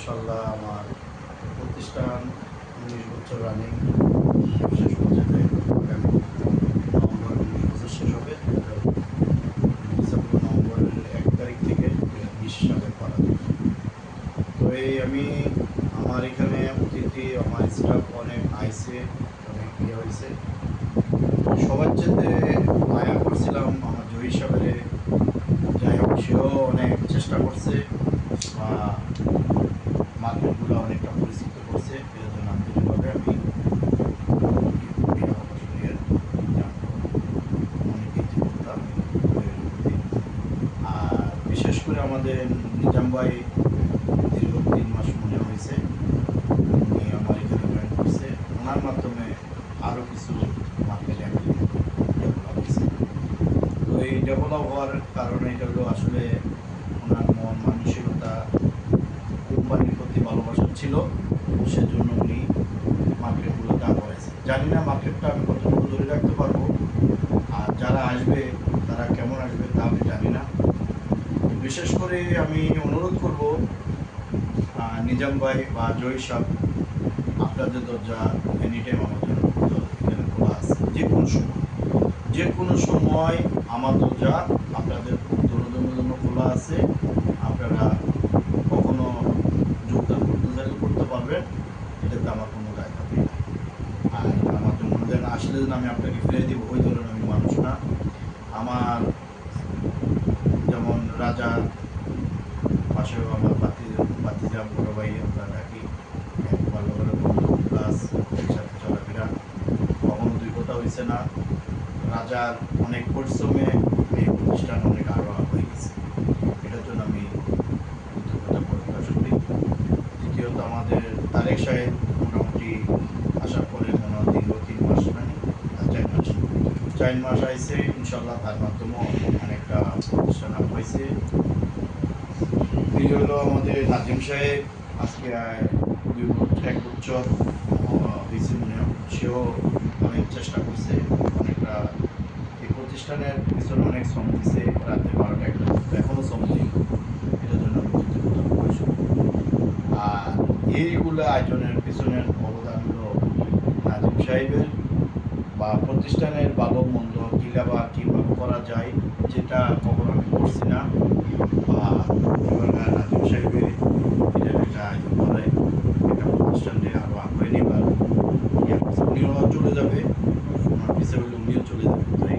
ইনশাল্লাহ আমার প্রতিষ্ঠান 19 বছর রানিং শেষ পর্যায়ে আগামী নভেম্বর 19 বছর শেষ হবে। ডিসেম্বর নভেম্বরের 1 তারিখ থেকে 20 সালে করা। তো আমি আমার এখানে অতিথি আমার স্টাফ অনেক আইসে, অনেক ইয়ে হয়েছে। সবার চেয়ে মায়া করছিলাম আমার জয়ী সাহেবের, যাই হোক সেও অনেক চেষ্টা করছে বা মার্কেটগুলো অনেকটা পরিচিত করছে। এর জন্য আন্তরিকভাবে আমি করতাম। আর বিশেষ করে আমাদের নিজাম ভাই দীর্ঘ 3 মাস মনে হয়েছে উনি আমার এখানে জয়েন করছে। ওনার মাধ্যমে আরও কিছু মার্কেটে ডেভেলপ হয়েছে। তো এই ডেভেলপ হওয়ার কারণে এটা হলো আসলে ওনার মন মানসিকতা, কোম্পানির প্রতি ভালোবাসা ছিল, সেজন্য উনি মার্কেটগুলো দাঁড় করেছে। জানি না মার্কেটটা আমি কতটুকু ধরে রাখতে পারবো, আর যারা আসবে তারা কেমন আসবে তা আমি জানি না। বিশেষ করে আমি অনুরোধ করব নিজাম ভাই বা জয়ী সাহেব, আপনাদের দরজা এনি টাইম আমার জন্য এখানে খোলা আছে। যে কোনো সময় আমার দরজা আপনাদের দোনোজনের জন্য খোলা আছে। আপনারা কখনো যোগদান করতে চাইলে করতে পারবেন, এটাতে আমার কোনো দায় থাকে না। আর আমার জন্য যেন আসলে যেন আমি আপনাকে ফিরে দিব ওই ধরনের আমি মানুষ না। আমার যেমন রাজা পাশেও আমার বাতিজা বড় ভাই আমরা ডাকি, ভালো করে বন্ধু প্লাস একসাথে চলাফেরা, কখনো দুই কথা হয়েছে না। রাজার অনেক পরিশ্রমে এই প্রতিষ্ঠান অনেক আরো হয়ে গেছে, এটার জন্য আমি কৃতজ্ঞতা প্রকাশ করি। দ্বিতীয়ত আমাদের তারেক সাহেব মোটামুটি আসার পরে মনে হয় দীর্ঘ 3 মাস মানে 4 মাস আইসে, ইনশাল্লাহ তার মাধ্যমেও অনেকটা প্রতিষ্ঠান হয়েছে। এই হলো আমাদের নাজিম সাহেব, আজকে 1 বছর হয়েছে মনে হয়। সেও অনেক চেষ্টা করছে, অনেকটা এই প্রতিষ্ঠানের পিছনে অনেক শ্রম দিচ্ছে, রাতে 12টা 1টা এখনও শ্রম দিই। এটার জন্য আর এইগুলো আয়োজনের পিছনের অবদান হলো নাজিম সাহেবের, বা প্রতিষ্ঠানের ভালো মন্দ কিলা বা কীভাবে করা যায়, যেটা কখনো আমি করছি না। বা নাজিম সাহেবের এটা একটা আয়োজন করে, এটা প্রতিষ্ঠানটি আরও আগ্রহী নেবার উনিও চলে যাবে, আমার পিছিয়ে হলে উনিও চলে যাবে। তাই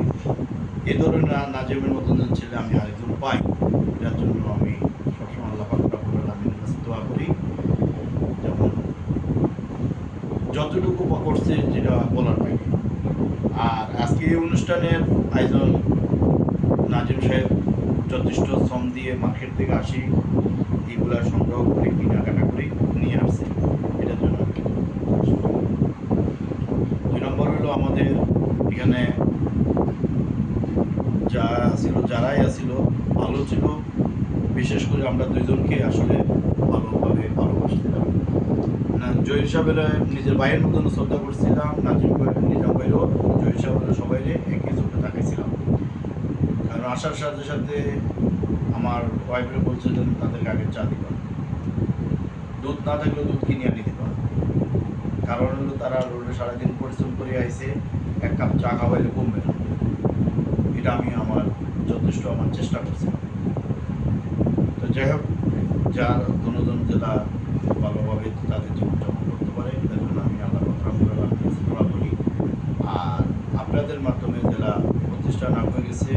এই ধরনের নাজিমের মতন ছেলে আমি আরেকজন পাই, যার জন্য আমি সবসময় আল্লাহ পাক রব্বুল আলামিনের কাছে দোয়া করি যেমন যতটুকু করছে যেটা বলার বাইরে। আর আজকে এই অনুষ্ঠানের আয়োজন নাজিম সাহেব যথেষ্ট শ্রম দিয়ে মার্কেট থেকে আসি, এগুলা সংগ্রহ করে কেনাকাটা করে নিয়ে আসছে, এটার জন্য 2 নম্বর হলো আমাদের এখানে যারাই আসছিল ভালো ছিল। বিশেষ করে আমরা দুইজনকে আসলে ভালোভাবে ভালোবাসছিলাম। জয়ী সাহেবের নিজের ভাইয়ের মতন শ্রদ্ধা করছিলাম, নিজাম ভাইরও জয়ী সাহেবের সবাই একই চোখে তাকাইছিলাম। কারণ আসার সাথে সাথে আমার ওয়াইফের বলছিলেন তাদেরকে আগে চা দিবা, দুধ না থাকলেও দুধ কিনে আনি দিবা। কারণ হলো তারা রোডে সারাদিন পরিশ্রম করে আইসে, 1 কাপ চা খাওয়াইলে কমবে না। এটা আমি আমার যথেষ্ট আমার চেষ্টা করছিলাম। তো যাই হোক, যার দুজন জেলা ভালোভাবে তাদের জীবনযাপন করতে পারে, এর জন্য আমি আল্লাহ দোয়া করি। আর আপনাদের মাধ্যমে জেলা প্রতিষ্ঠান হয়ে গেছে,